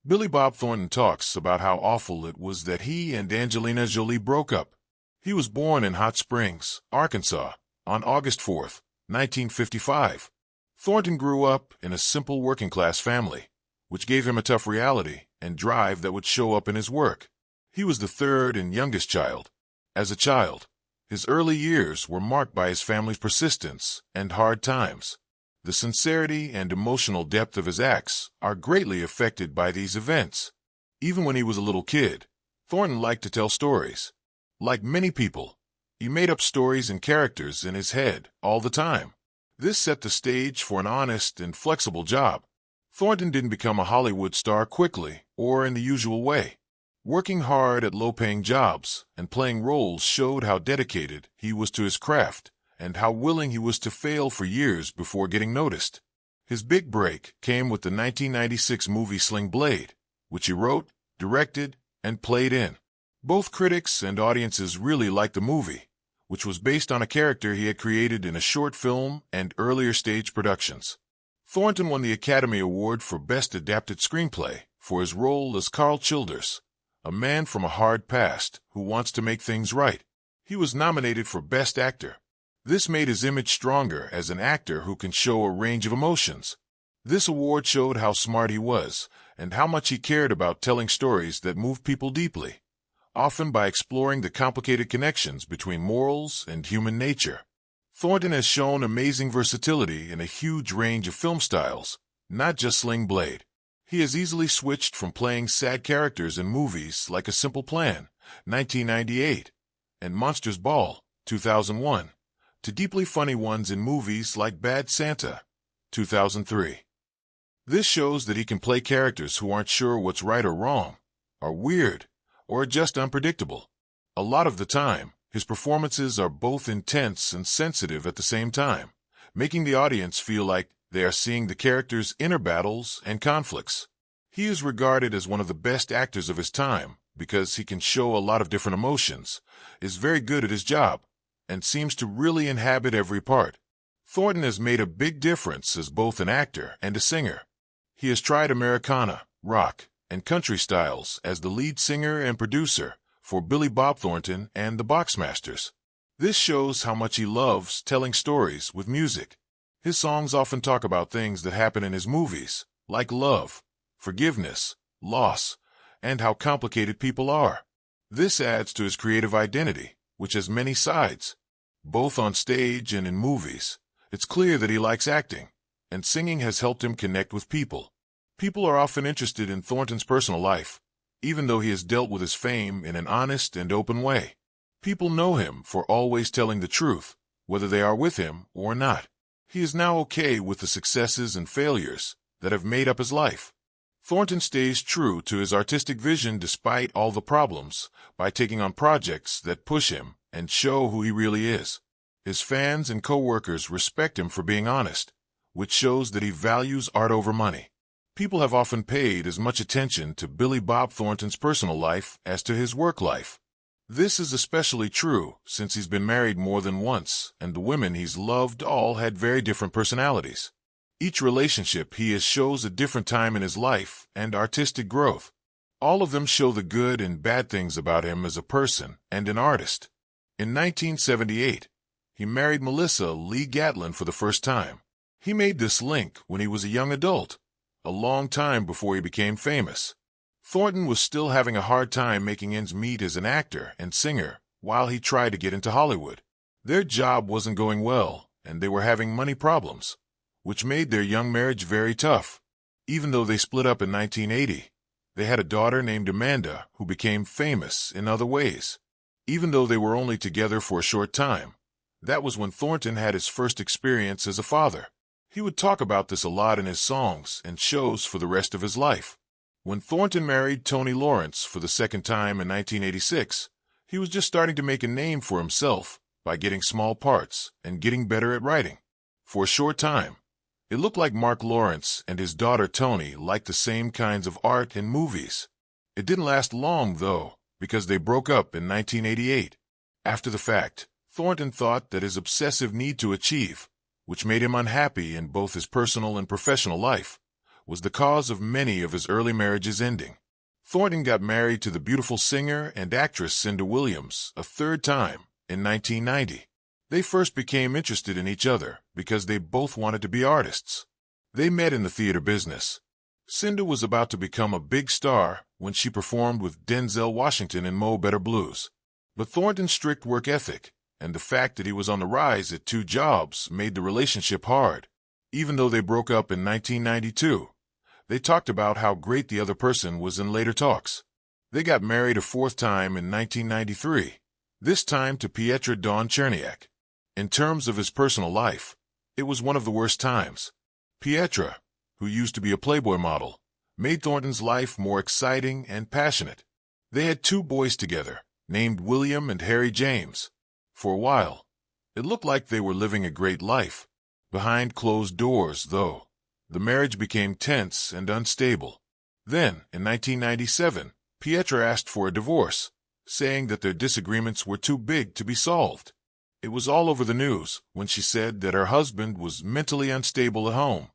Billy Bob Thornton talks about how awful it was that he and Angelina Jolie broke up. He was born in Hot Springs, Arkansas, on August 4, 1955. Thornton grew up in a simple working-class family, which gave him a tough reality and drive that would show up in his work. He was the third and youngest child. As a child, his early years were marked by his family's persistence and hard times. The sincerity and emotional depth of his acts are greatly affected by these events. Even when he was a little kid, Thornton liked to tell stories. Like many people, he made up stories and characters in his head all the time. This set the stage for an honest and flexible job. Thornton didn't become a Hollywood star quickly or in the usual way. Working hard at low-paying jobs and playing roles showed how dedicated he was to his craft and how willing he was to fail for years before getting noticed. His big break came with the 1996 movie Sling Blade, which he wrote, directed, and played in. Both critics and audiences really liked the movie, which was based on a character he had created in a short film and earlier stage productions. Thornton won the Academy Award for Best Adapted Screenplay for his role as Carl Childers, a man from a hard past who wants to make things right. He was nominated for Best Actor. This made his image stronger as an actor who can show a range of emotions. This award showed how smart he was and how much he cared about telling stories that moved people deeply, often by exploring the complicated connections between morals and human nature. Thornton has shown amazing versatility in a huge range of film styles, not just Sling Blade. He has easily switched from playing sad characters in movies like A Simple Plan, 1998, and Monsters Ball, 2001, to deeply funny ones in movies like Bad Santa, 2003. This shows that he can play characters who aren't sure what's right or wrong, are weird, or are just unpredictable. A lot of the time, his performances are both intense and sensitive at the same time, making the audience feel like they are seeing the character's inner battles and conflicts. He is regarded as one of the best actors of his time because he can show a lot of different emotions, is very good at his job, and seems to really inhabit every part. Thornton has made a big difference as both an actor and a singer. He has tried Americana, rock, and country styles as the lead singer and producer for Billy Bob Thornton and the Boxmasters. This shows how much he loves telling stories with music. His songs often talk about things that happen in his movies, like love, forgiveness, loss, and how complicated people are. This adds to his creative identity, which has many sides, both on stage and in movies. It's clear that he likes acting, and singing has helped him connect with people. People are often interested in Thornton's personal life, even though he has dealt with his fame in an honest and open way. People know him for always telling the truth, whether they are with him or not. He is now okay with the successes and failures that have made up his life. Thornton stays true to his artistic vision despite all the problems by taking on projects that push him and show who he really is. His fans and co-workers respect him for being honest, which shows that he values art over money. People have often paid as much attention to Billy Bob Thornton's personal life as to his work life. This is especially true since he's been married more than once, and the women he's loved all had very different personalities. Each relationship he has shows a different time in his life and artistic growth. All of them show the good and bad things about him as a person and an artist. In 1978, he married Melissa Lee Gatlin for the first time. He made this link when he was a young adult, a long time before he became famous. Thornton was still having a hard time making ends meet as an actor and singer while he tried to get into Hollywood. Their job wasn't going well, and they were having money problems, which made their young marriage very tough. Even though they split up in 1980, they had a daughter named Amanda who became famous in other ways. Even though they were only together for a short time, that was when Thornton had his first experience as a father. He would talk about this a lot in his songs and shows for the rest of his life. When Thornton married Toni Lawrence for the second time in 1986, he was just starting to make a name for himself by getting small parts and getting better at writing. For a short time, it looked like Mark Lawrence and his daughter Toni liked the same kinds of art and movies. It didn't last long, though, because they broke up in 1988. After the fact, Thornton thought that his obsessive need to achieve, which made him unhappy in both his personal and professional life, was the cause of many of his early marriages ending. Thornton got married to the beautiful singer and actress Cinda Williams a third time in 1990. They first became interested in each other because they both wanted to be artists. They met in the theater business. Cinda was about to become a big star when she performed with Denzel Washington in Mo Better Blues. But Thornton's strict work ethic and the fact that he was on the rise at two jobs made the relationship hard. Even though they broke up in 1992, they talked about how great the other person was in later talks. They got married a fourth time in 1993, this time to Pietra Dawn Cherniak. In terms of his personal life, it was one of the worst times. Pietra, who used to be a Playboy model, made Thornton's life more exciting and passionate. They had two boys together, named William and Harry James. For a while, it looked like they were living a great life. Behind closed doors, though, the marriage became tense and unstable. Then, in 1997, Pietra asked for a divorce, saying that their disagreements were too big to be solved. It was all over the news when she said that her husband was mentally unstable at home.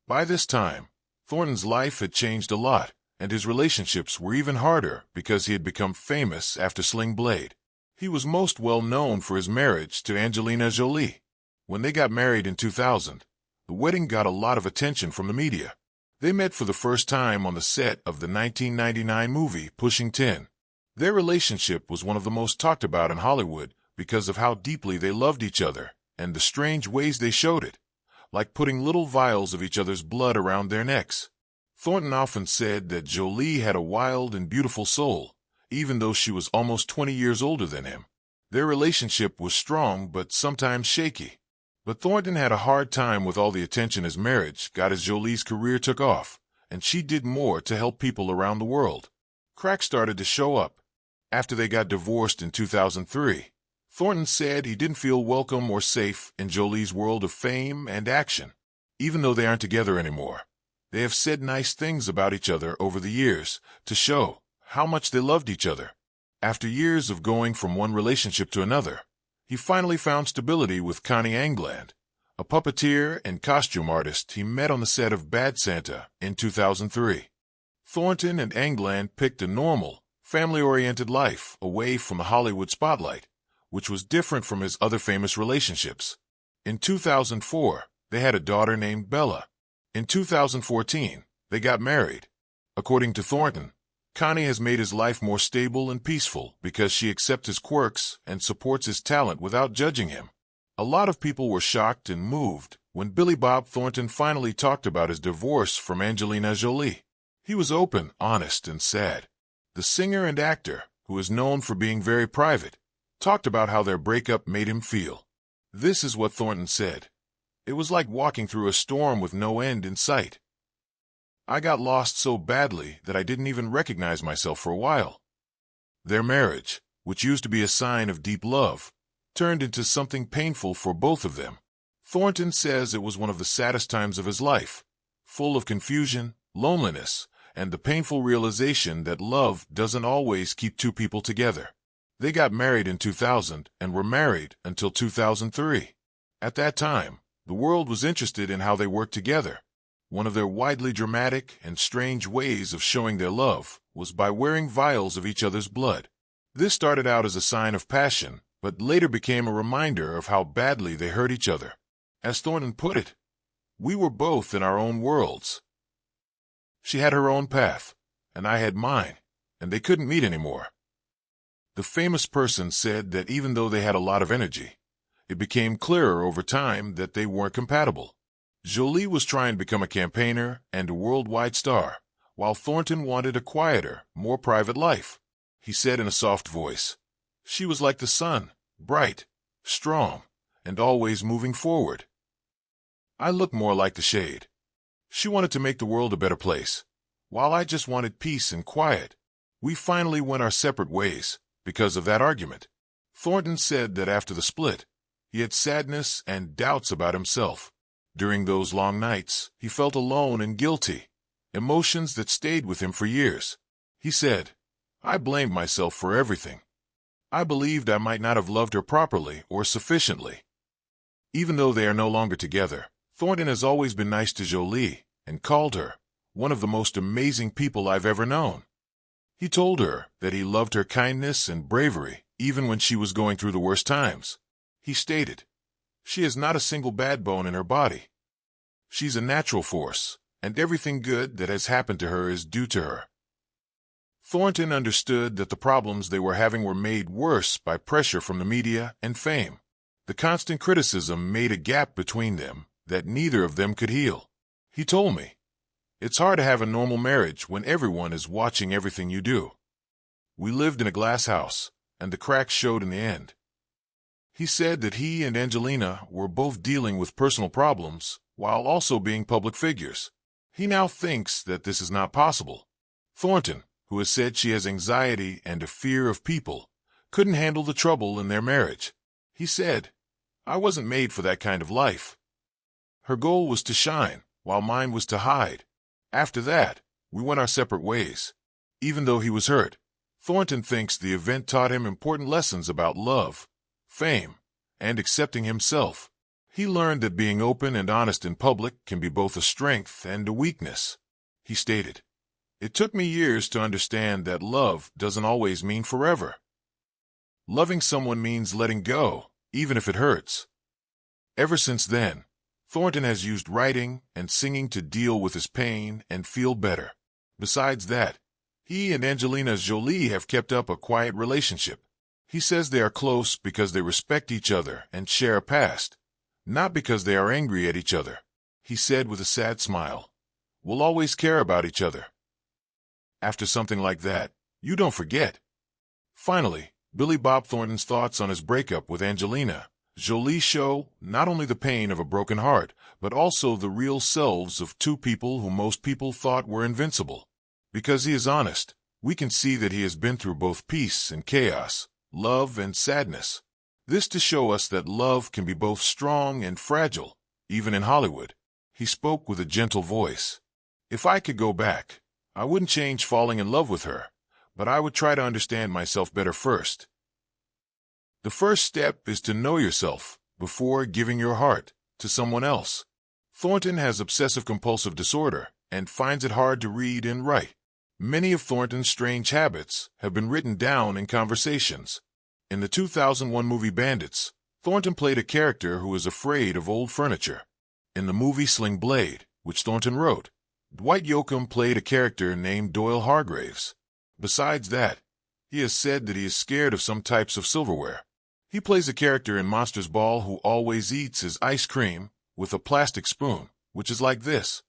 By this time, Thornton's life had changed a lot, and his relationships were even harder because he had become famous after Sling Blade. He was most well known for his marriage to Angelina Jolie. When they got married in 2000, the wedding got a lot of attention from the media. They met for the first time on the set of the 1999 movie Pushing 10. Their relationship was one of the most talked about in Hollywood because of how deeply they loved each other and the strange ways they showed it, like putting little vials of each other's blood around their necks. Thornton often said that Jolie had a wild and beautiful soul, even though she was almost 20 years older than him. Their relationship was strong but sometimes shaky. But Thornton had a hard time with all the attention his marriage got as Jolie's career took off, and she did more to help people around the world. Cracks started to show up. After they got divorced in 2003, Thornton said he didn't feel welcome or safe in Jolie's world of fame and action. Even though they aren't together anymore, they have said nice things about each other over the years to show how much they loved each other. After years of going from one relationship to another, he finally found stability with Connie England, a puppeteer and costume artist he met on the set of Bad Santa in 2003. Thornton and England picked a normal, family-oriented life away from the Hollywood spotlight, which was different from his other famous relationships. In 2004, they had a daughter named Bella. In 2014, they got married. According to Thornton, Connie has made his life more stable and peaceful because she accepts his quirks and supports his talent without judging him. A lot of people were shocked and moved when Bob Thornton finally talked about his divorce from Angelina Jolie. He was open, honest, and sad. The singer and actor, who is known for being very private, talked about how their breakup made him feel. This is what Thornton said. It was like walking through a storm with no end in sight. I got lost so badly that I didn't even recognize myself for a while. Their marriage, which used to be a sign of deep love, turned into something painful for both of them. Thornton says it was one of the saddest times of his life, full of confusion, loneliness, and the painful realization that love doesn't always keep two people together. They got married in 2000 and were married until 2003. At that time, the world was interested in how they worked together. One of their widely dramatic and strange ways of showing their love was by wearing vials of each other's blood. This started out as a sign of passion, but later became a reminder of how badly they hurt each other. As Thornton put it, we were both in our own worlds. She had her own path, and I had mine, and they couldn't meet anymore. The famous person said that even though they had a lot of energy, it became clearer over time that they weren't compatible. Jolie was trying to become a campaigner and a worldwide star, while Thornton wanted a quieter, more private life. He said in a soft voice, "She was like the sun, bright, strong, and always moving forward. I looked more like the shade. She wanted to make the world a better place, while I just wanted peace and quiet. We finally went our separate ways because of that argument." Thornton said that after the split, he had sadness and doubts about himself. During those long nights, he felt alone and guilty, emotions that stayed with him for years. He said, "I blamed myself for everything. I believed I might not have loved her properly or sufficiently." Even though they are no longer together, Thornton has always been nice to Jolie and called her one of the most amazing people I've ever known. He told her that he loved her kindness and bravery, even when she was going through the worst times. He stated, "She has not a single bad bone in her body. She's a natural force, and everything good that has happened to her is due to her." Thornton understood that the problems they were having were made worse by pressure from the media and fame. The constant criticism made a gap between them that neither of them could heal. He told me, "It's hard to have a normal marriage when everyone is watching everything you do. We lived in a glass house, and the cracks showed in the end." He said that he and Angelina were both dealing with personal problems while also being public figures. He now thinks that this is not possible. Thornton, who has said she has anxiety and a fear of people, couldn't handle the trouble in their marriage. He said, "I wasn't made for that kind of life. Her goal was to shine, while mine was to hide. After that, we went our separate ways." Even though he was hurt, Thornton thinks the event taught him important lessons about love, fame, and accepting himself. He learned that being open and honest in public can be both a strength and a weakness. He stated, "It took me years to understand that love doesn't always mean forever. Loving someone means letting go, even if it hurts." Ever since then, Thornton has used writing and singing to deal with his pain and feel better. Besides that, he and Angelina Jolie have kept up a quiet relationship. He says they are close because they respect each other and share a past, not because they are angry at each other. He said with a sad smile, "We'll always care about each other." After something like that, you don't forget. Finally, Bob Thornton's thoughts on his breakup with Angelina Jolie show not only the pain of a broken heart, but also the real selves of two people who most people thought were invincible. Because he is honest, we can see that he has been through both peace and chaos, love and sadness. This to show us that love can be both strong and fragile, even in Hollywood. He spoke with a gentle voice. "If I could go back, I wouldn't change falling in love with her, but I would try to understand myself better first." The first step is to know yourself before giving your heart to someone else. Thornton has obsessive-compulsive disorder and finds it hard to read and write. Many of Thornton's strange habits have been written down in conversations. In the 2001 movie Bandits, Thornton played a character who is afraid of old furniture. In the movie Sling Blade, which Thornton wrote, Dwight Yoakam played a character named Doyle Hargraves. Besides that, he has said that he is scared of some types of silverware. He plays a character in Monsters Ball who always eats his ice cream with a plastic spoon, which is like this.